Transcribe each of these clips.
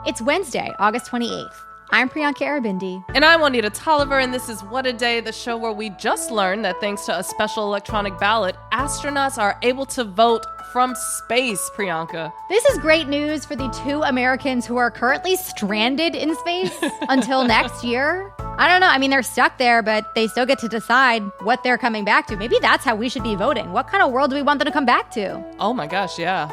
It's Wednesday, August 28th. I'm Priyanka Arabindi. And I'm Juanita Tolliver, and this is What a Day, the show where we just learned that thanks to a special electronic ballot, astronauts are able to vote from space, Priyanka. This is great news for the 2 Americans who are currently stranded in space until next year. I don't know. I mean, they're stuck there, but they still get to decide what they're coming back to. Maybe that's how we should be voting. What kind of world do we want them to come back to? Oh my gosh, yeah.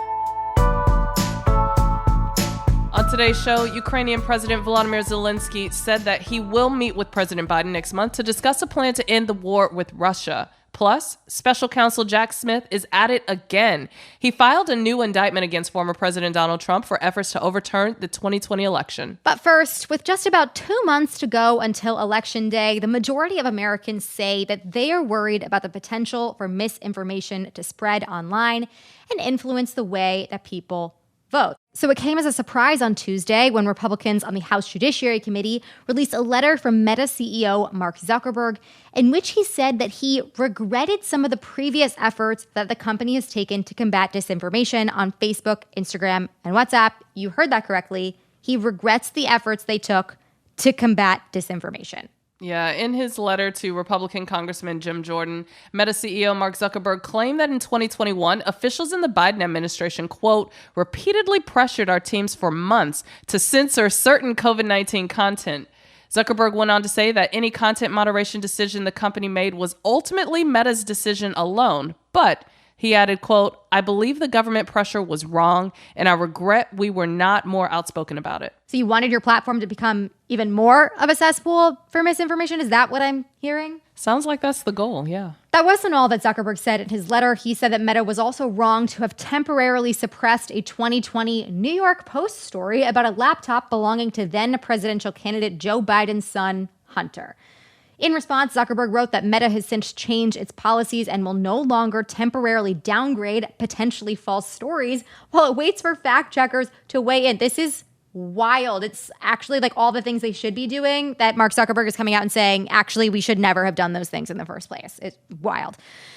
On today's show, Ukrainian President Volodymyr Zelensky said that he will meet with President Biden next month to discuss a plan to end the war with Russia. Plus, Special Counsel Jack Smith is at it again. He filed a new indictment against former President Donald Trump for efforts to overturn the 2020 election. But first, with just about 2 months to go until Election Day, the majority of Americans say that they are worried about the potential for misinformation to spread online and influence the way that people vote. So it came as a surprise on Tuesday when Republicans on the House Judiciary Committee released a letter from Meta CEO Mark Zuckerberg in which he said that he regretted some of the previous efforts that the company has taken to combat disinformation on Facebook, Instagram, and WhatsApp. You heard that correctly. He regrets the efforts they took to combat disinformation. Yeah, in his letter to Republican Congressman Jim Jordan, Meta CEO Mark Zuckerberg claimed that in 2021, officials in the Biden administration, quote, repeatedly pressured our teams for months to censor certain COVID-19 content. Zuckerberg went on to say that any content moderation decision the company made was ultimately Meta's decision alone, but he added, quote, I believe the government pressure was wrong, and I regret we were not more outspoken about it. So you wanted your platform to become even more of a cesspool for misinformation? Is that what I'm hearing? Sounds like that's the goal, yeah. That wasn't all that Zuckerberg said in his letter. He said that Meta was also wrong to have temporarily suppressed a 2020 New York Post story about a laptop belonging to then presidential candidate Joe Biden's son, Hunter. In response, Zuckerberg wrote that Meta has since changed its policies and will no longer temporarily downgrade potentially false stories while it waits for fact checkers to weigh in. This is wild. It's actually like all the things they should be doing that Mark Zuckerberg is coming out and saying, actually, we should never have done those things in the first place. It's wild.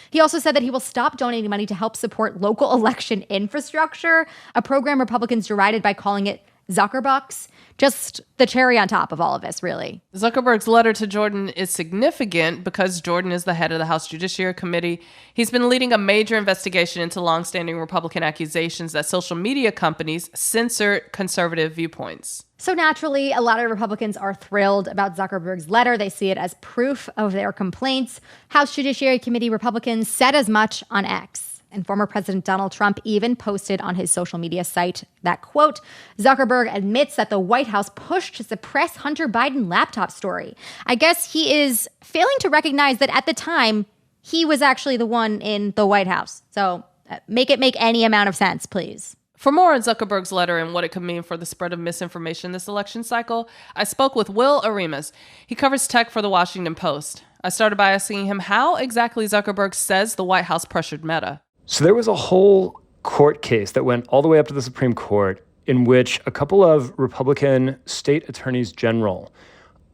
He also said that he will stop donating money to help support local election infrastructure, a program Republicans derided by calling it Zuckerbucks. Just the cherry on top of all of this, really. Zuckerberg's letter to Jordan is significant because Jordan is the head of the House Judiciary Committee. He's been leading a major investigation into longstanding Republican accusations that social media companies censor conservative viewpoints. So naturally, a lot of Republicans are thrilled about Zuckerberg's letter. They see it as proof of their complaints. House Judiciary Committee Republicans said as much on X. And former President Donald Trump even posted on his social media site that, quote, Zuckerberg admits that the White House pushed to suppress Hunter Biden laptop story. I guess he is failing to recognize that at the time, he was actually the one in the White House. So make it make any amount of sense, please. For more on Zuckerberg's letter and what it could mean for the spread of misinformation this election cycle, I spoke with Will Oremus. He covers tech for The Washington Post. I started by asking him how exactly Zuckerberg says the White House pressured Meta. So there was a whole court case that went all the way up to the Supreme Court in which a couple of Republican state attorneys general,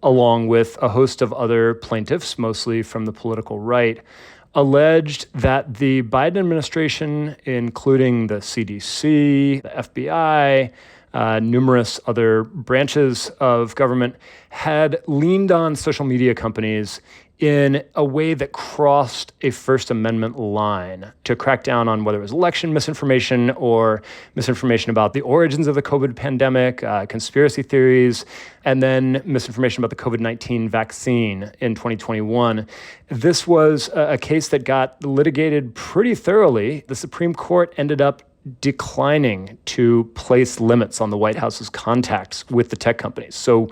along with a host of other plaintiffs, mostly from the political right, alleged that the Biden administration, including the CDC, the FBI, numerous other branches of government, had leaned on social media companies in a way that crossed a First Amendment line to crack down on whether it was election misinformation or misinformation about the origins of the COVID pandemic, conspiracy theories, and then misinformation about the COVID-19 vaccine in 2021. This was a case that got litigated pretty thoroughly. The Supreme Court ended up declining to place limits on the White House's contacts with the tech companies. So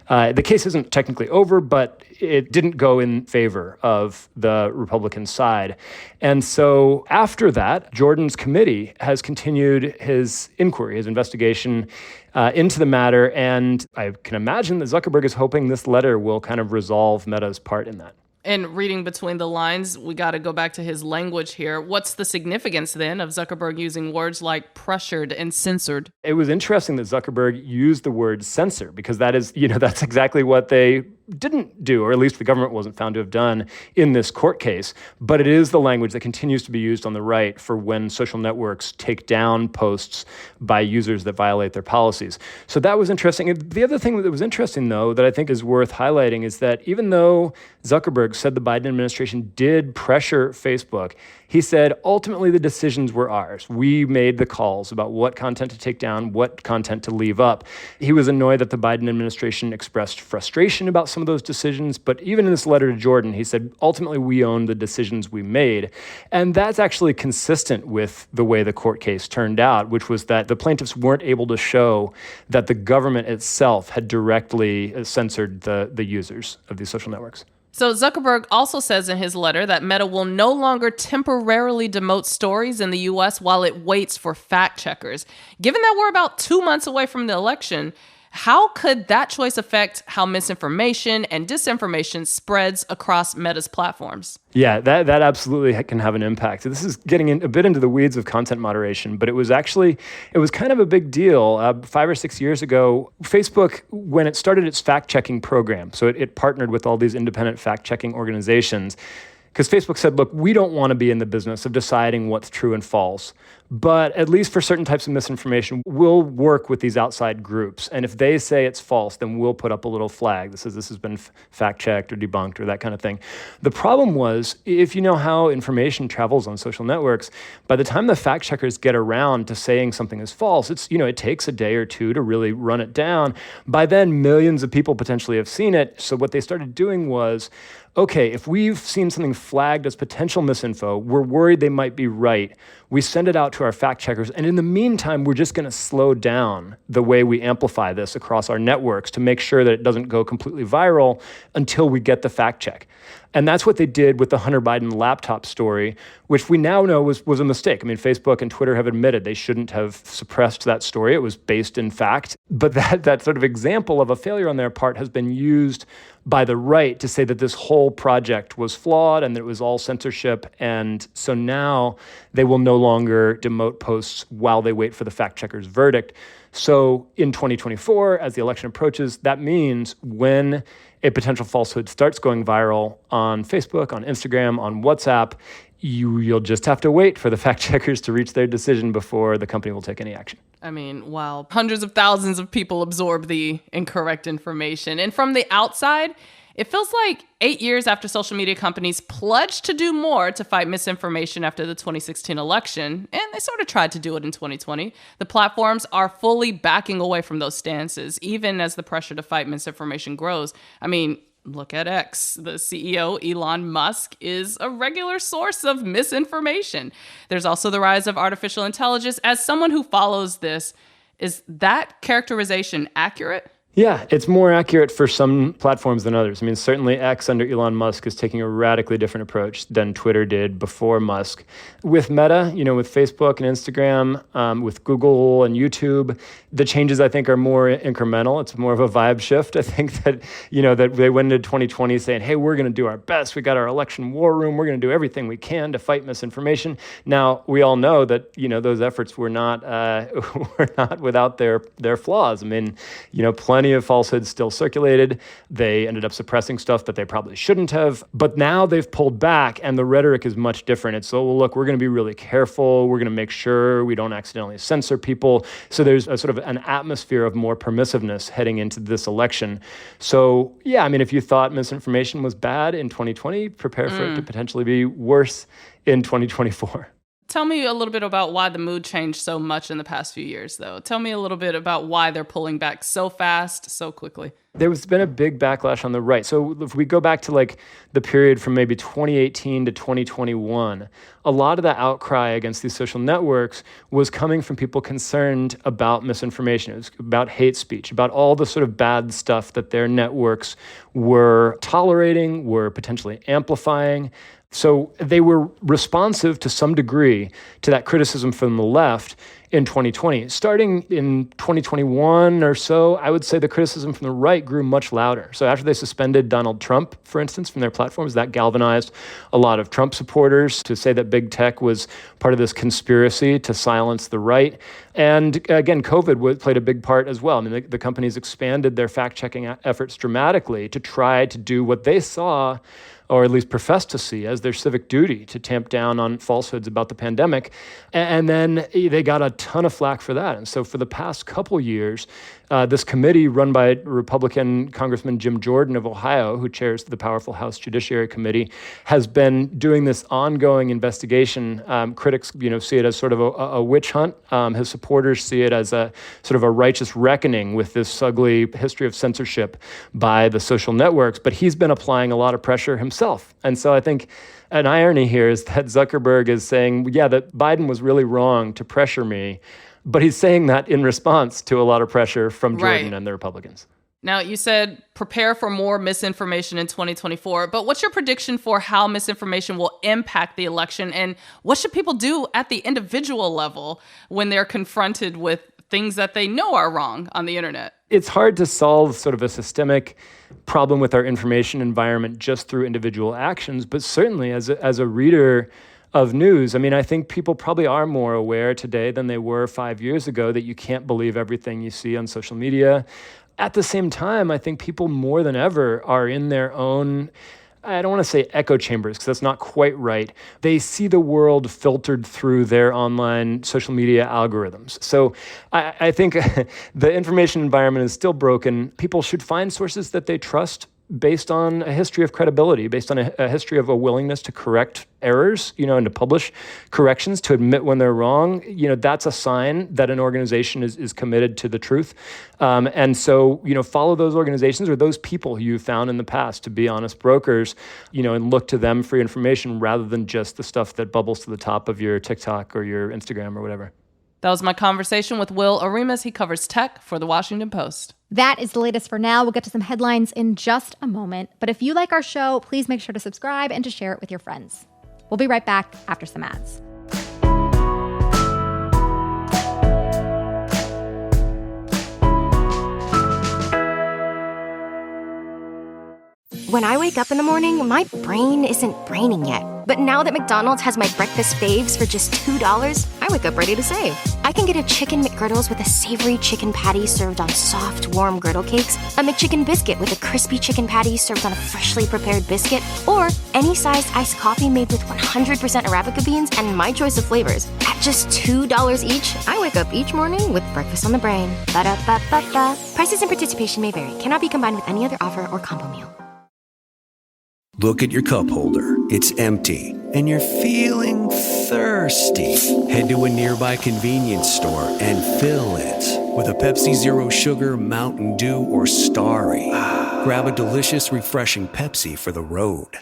the case isn't technically over, but it didn't go in favor of the Republican side. And so after that, Jordan's committee has continued his inquiry, his investigation into the matter. And I can imagine that Zuckerberg is hoping this letter will kind of resolve Meta's part in that. And reading between the lines, we got to go back to his language here. What's the significance then of Zuckerberg using words like pressured and censored? It was interesting that Zuckerberg used the word censor because that is, that's exactly what they didn't do, or at least the government wasn't found to have done in this court case. But it is the language that continues to be used on the right for when social networks take down posts by users that violate their policies. So that was interesting. And the other thing that was interesting, though, that I think is worth highlighting is that even though Zuckerberg said the Biden administration did pressure Facebook, he said, ultimately, the decisions were ours. We made the calls about what content to take down, what content to leave up. He was annoyed that the Biden administration expressed frustration about some of those decisions. But even in this letter to Jordan, he said, ultimately, we own the decisions we made. And that's actually consistent with the way the court case turned out, which was that the plaintiffs weren't able to show that the government itself had directly censored the users of these social networks. So Zuckerberg also says in his letter that Meta will no longer temporarily demote stories in the U.S. while it waits for fact checkers. Given that we're about 2 months away from the election, how could that choice affect how misinformation and disinformation spreads across Meta's platforms? Yeah, that absolutely can have an impact. This is getting a bit into the weeds of content moderation, but it was kind of a big deal. 5 or 6 years ago, Facebook, when it started its fact-checking program, so it partnered with all these independent fact-checking organizations, because Facebook said, look, we don't want to be in the business of deciding what's true and false, but at least for certain types of misinformation, we'll work with these outside groups. And if they say it's false, then we'll put up a little flag that says this has been fact-checked or debunked or that kind of thing. The problem was, if you know how information travels on social networks, by the time the fact-checkers get around to saying something is false, it takes a day or two to really run it down. By then, millions of people potentially have seen it. So what they started doing was, okay, if we've seen something flagged as potential misinfo, we're worried they might be right. We send it out to our fact checkers. And in the meantime, we're just going to slow down the way we amplify this across our networks to make sure that it doesn't go completely viral until we get the fact check. And that's what they did with the Hunter Biden laptop story, which we now know was a mistake. I mean, Facebook and Twitter have admitted they shouldn't have suppressed that story. It was based in fact. But that sort of example of a failure on their part has been used by the right to say that this whole project was flawed and that it was all censorship. And so now they will no longer demote posts while they wait for the fact checker's verdict. So in 2024, as the election approaches, that means when a potential falsehood starts going viral on Facebook, on Instagram, on WhatsApp, you'll just have to wait for the fact checkers to reach their decision before the company will take any action. I mean, while hundreds of thousands of people absorb the incorrect information. And from the outside, it feels like 8 years after social media companies pledged to do more to fight misinformation after the 2016 election, and they sort of tried to do it in 2020, the platforms are fully backing away from those stances, even as the pressure to fight misinformation grows. I mean, look at X. The CEO, Elon Musk, is a regular source of misinformation. There's also the rise of artificial intelligence. As someone who follows this, is that characterization accurate? Yeah, it's more accurate for some platforms than others. I mean, certainly X under Elon Musk is taking a radically different approach than Twitter did before Musk. With Meta, with Facebook and Instagram, with Google and YouTube, the changes I think are more incremental. It's more of a vibe shift. I think that, that they went into 2020 saying, hey, we're going to do our best. We got our election war room. We're going to do everything we can to fight misinformation. Now, we all know that, those efforts were not without their flaws. I mean, plenty of falsehoods still circulated. They ended up suppressing stuff that they probably shouldn't have. But now they've pulled back and the rhetoric is much different. It's, well, look, we're going to be really careful. We're going to make sure we don't accidentally censor people. So there's a sort of an atmosphere of more permissiveness heading into this election. So, yeah, I mean, if you thought misinformation was bad in 2020, prepare for it to potentially be worse in 2024. Tell me a little bit about why the mood changed so much in the past few years, though. Tell me a little bit about why they're pulling back so fast, so quickly. There's been a big backlash on the right. So if we go back to the period from maybe 2018 to 2021, a lot of the outcry against these social networks was coming from people concerned about misinformation. It was about hate speech, about all the sort of bad stuff that their networks were tolerating, were potentially amplifying. So they were responsive to some degree to that criticism from the left in 2020. Starting in 2021 or so, I would say the criticism from the right grew much louder. So after they suspended Donald Trump, for instance, from their platforms, that galvanized a lot of Trump supporters to say that big tech was part of this conspiracy to silence the right. And again, COVID played a big part as well. I mean, the companies expanded their fact-checking efforts dramatically to try to do what they saw, or at least profess to see, as their civic duty to tamp down on falsehoods about the pandemic. And then they got a ton of flack for that. And so for the past couple years, this committee run by Republican Congressman Jim Jordan of Ohio, who chairs the powerful House Judiciary Committee, has been doing this ongoing investigation. Critics, see it as sort of a witch hunt. His supporters see it as a sort of a righteous reckoning with this ugly history of censorship by the social networks. But he's been applying a lot of pressure himself. And so I think an irony here is that Zuckerberg is saying, yeah, that Biden was really wrong to pressure me. But he's saying that in response to a lot of pressure from Jordan and the Republicans. Now, you said prepare for more misinformation in 2024, but what's your prediction for how misinformation will impact the election? And what should people do at the individual level when they're confronted with things that they know are wrong on the internet? It's hard to solve sort of a systemic problem with our information environment just through individual actions, but certainly as a reader of news, I mean, I think people probably are more aware today than they were 5 years ago that you can't believe everything you see on social media. At the same time, I think people more than ever are in their own, I don't want to say echo chambers because that's not quite right. They see the world filtered through their online social media algorithms. So I think the information environment is still broken. People should find sources that they trust based on a history of credibility, based on a history of a willingness to correct errors, and to publish corrections, to admit when they're wrong. That's a sign that an organization is committed to the truth. And so, follow those organizations or those people who you've found in the past to be honest brokers, and look to them for information rather than just the stuff that bubbles to the top of your TikTok or your Instagram or whatever. That was my conversation with Will Oremus. He covers tech for The Washington Post. That is the latest for now. We'll get to some headlines in just a moment. But if you like our show, please make sure to subscribe and to share it with your friends. We'll be right back after some ads. When I wake up in the morning, my brain isn't braining yet. But now that McDonald's has my breakfast faves for just $2, I wake up ready to save. I can get a Chicken McGriddles with a savory chicken patty served on soft, warm griddle cakes, a McChicken biscuit with a crispy chicken patty served on a freshly prepared biscuit, or any size iced coffee made with 100% Arabica beans and my choice of flavors. At just $2 each, I wake up each morning with breakfast on the brain. Ba-da-ba-ba-ba. Prices and participation may vary. Cannot be combined with any other offer or combo meal. Look at your cup holder. It's empty, and you're feeling thirsty. Head to a nearby convenience store and fill it with a Pepsi Zero Sugar, Mountain Dew, or Starry. Grab a delicious, refreshing Pepsi for the road.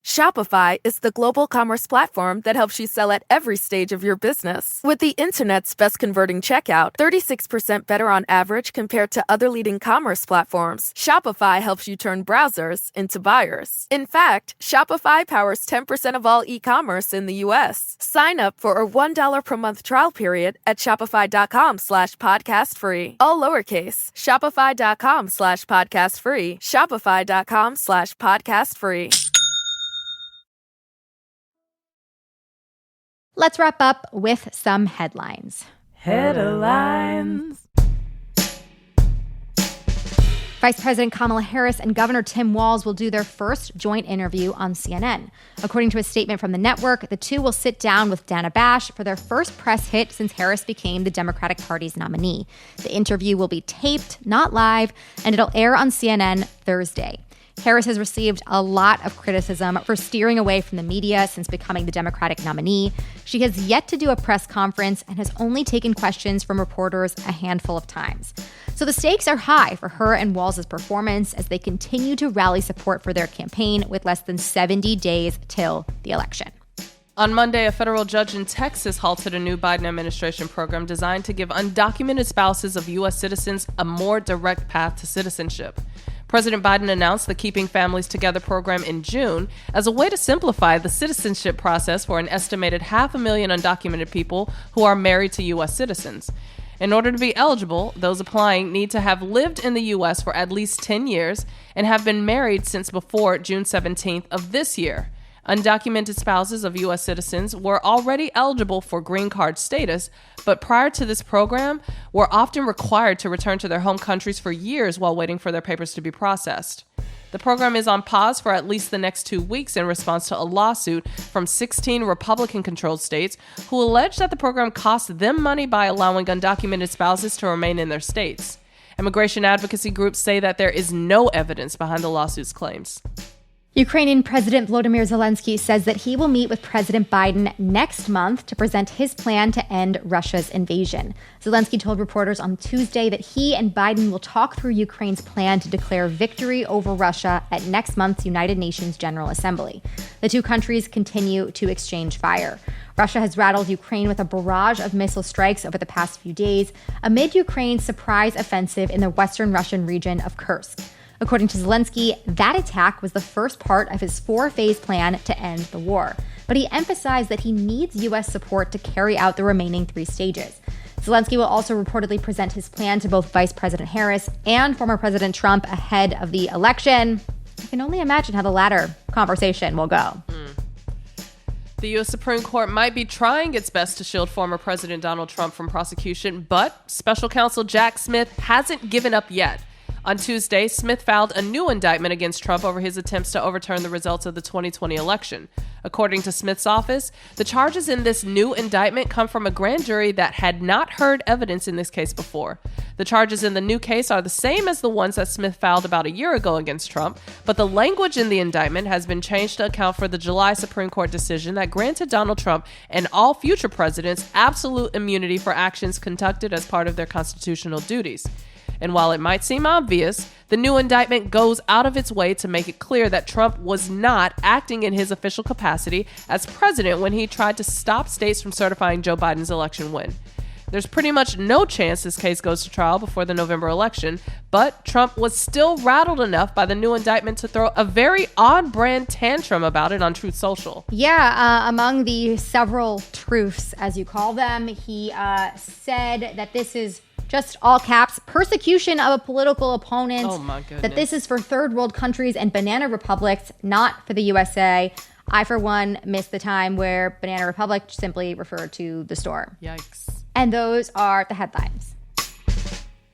Shopify is the global commerce platform that helps you sell at every stage of your business. With the internet's best converting checkout, 36% better on average compared to other leading commerce platforms, Shopify helps you turn browsers into buyers. In fact, Shopify powers 10% of all e-commerce in the U.S. Sign up for a $1 per month trial period at shopify.com/podcastfree. All lowercase, shopify.com/podcastfree, shopify.com/podcastfree. Let's wrap up with some headlines. Headlines. Vice President Kamala Harris and Governor Tim Walz will do their first joint interview on CNN. According to a statement from the network, the two will sit down with Dana Bash for their first press hit since Harris became the Democratic Party's nominee. The interview will be taped, not live, and it'll air on CNN Thursday. Harris has received a lot of criticism for steering away from the media since becoming the Democratic nominee. She has yet to do a press conference and has only taken questions from reporters a handful of times. So the stakes are high for her and Walz's performance as they continue to rally support for their campaign with less than 70 days till the election. On Monday, a federal judge in Texas halted a new Biden administration program designed to give undocumented spouses of U.S. citizens a more direct path to citizenship. President Biden announced the Keeping Families Together program in June as a way to simplify the citizenship process for an estimated 500,000 undocumented people who are married to U.S. citizens. In order to be eligible, those applying need to have lived in the U.S. for at least 10 years and have been married since before June 17th of this year. Undocumented spouses of U.S. citizens were already eligible for green card status, but prior to this program, were often required to return to their home countries for years while waiting for their papers to be processed. The program is on pause for at least the next 2 weeks in response to a lawsuit from 16 Republican-controlled states who allege that the program cost them money by allowing undocumented spouses to remain in their states. Immigration advocacy groups say that there is no evidence behind the lawsuit's claims. Ukrainian President Volodymyr Zelensky says that he will meet with President Biden next month to present his plan to end Russia's invasion. Zelensky told reporters on Tuesday that he and Biden will talk through Ukraine's plan to declare victory over Russia at next month's United Nations General Assembly. The two countries continue to exchange fire. Russia has rattled Ukraine with a barrage of missile strikes over the past few days amid Ukraine's surprise offensive in the western Russian region of Kursk. According to Zelensky, that attack was the first part of his 4-phase plan to end the war. But he emphasized that he needs U.S. support to carry out the remaining 3 stages. Zelensky will also reportedly present his plan to both Vice President Harris and former President Trump ahead of the election. I can only imagine how the latter conversation will go. The U.S. Supreme Court might be trying its best to shield former President Donald Trump from prosecution, but Special Counsel Jack Smith hasn't given up yet. On Tuesday, Smith filed a new indictment against Trump over his attempts to overturn the results of the 2020 election. According to Smith's office, the charges in this new indictment come from a grand jury that had not heard evidence in this case before. The charges in the new case are the same as the ones that Smith filed about a year ago against Trump, but the language in the indictment has been changed to account for the July Supreme Court decision that granted Donald Trump and all future presidents absolute immunity for actions conducted as part of their constitutional duties. And while it might seem obvious, the new indictment goes out of its way to make it clear that Trump was not acting in his official capacity as president when he tried to stop states from certifying Joe Biden's election win. There's pretty much no chance this case goes to trial before the November election, but Trump was still rattled enough by the new indictment to throw a very on-brand tantrum about it on Truth Social. Yeah, among the several truths, as you call them, he said that this is just all caps, persecution of a political opponent. Oh my goodness. That this is for third world countries and banana republics, not for the USA. I, for one, missed the time where Banana Republic simply referred to the store. Yikes. And those are the headlines.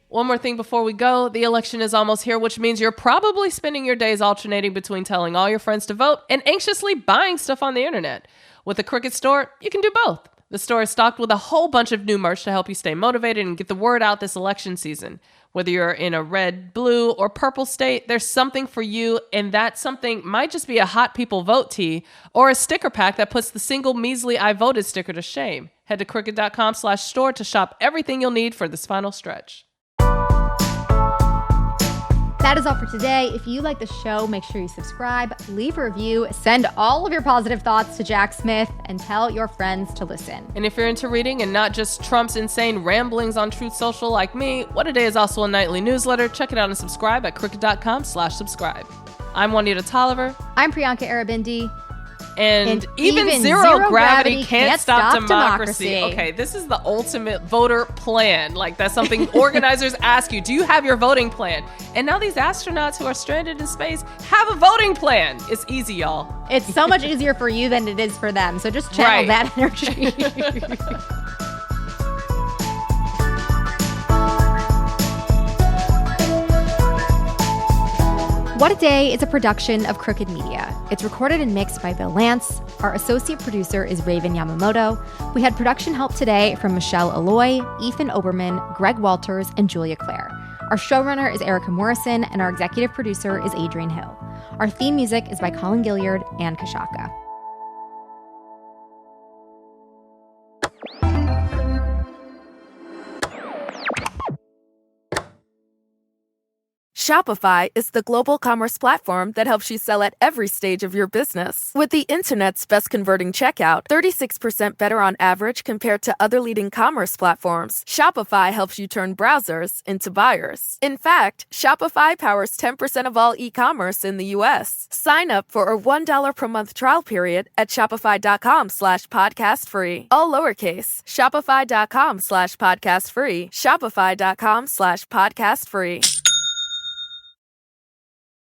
One more thing before we go. The election is almost here, which means you're probably spending your days alternating between telling all your friends to vote and anxiously buying stuff on the internet. With the Cricket store, you can do both. The store is stocked with a whole bunch of new merch to help you stay motivated and get the word out this election season. Whether you're in a red, blue, or purple state, there's something for you, and that something might just be a Hot People Vote tee or a sticker pack that puts the single measly I voted sticker to shame. Head to cricket.com/store to shop everything you'll need for this final stretch. That is all for today. If you like the show, make sure you subscribe, leave a review, send all of your positive thoughts to Jack Smith, and tell your friends to listen. And if you're into reading and not just Trump's insane ramblings on Truth Social like me, What A Day is also a nightly newsletter. Check it out and subscribe at cricket.com/subscribe. I'm Juanita Tolliver. I'm Priyanka Arabindi. And even zero gravity can't stop democracy. Okay, this is the ultimate voter plan. Like, that's something organizers ask you. Do you have your voting plan? And now these astronauts who are stranded in space have a voting plan. It's easy, y'all. It's so much easier for you than it is for them. So just channel that energy. What a Day is a production of Crooked Media. It's recorded and mixed by Bill Lance. Our associate producer is Raven Yamamoto. We had production help today from Michelle Alloy, Ethan Oberman, Greg Walters, and Julia Clare. Our showrunner is Erica Morrison, and our executive producer is Adrian Hill. Our theme music is by Colin Gilliard and Kashaka. Shopify is the global commerce platform that helps you sell at every stage of your business. With the internet's best converting checkout, 36% better on average compared to other leading commerce platforms, Shopify helps you turn browsers into buyers. In fact, Shopify powers 10% of all e-commerce in the U.S. Sign up for a $1 per month trial period at shopify.com/podcast free. All lowercase, shopify.com/podcast free. Shopify.com/podcast free.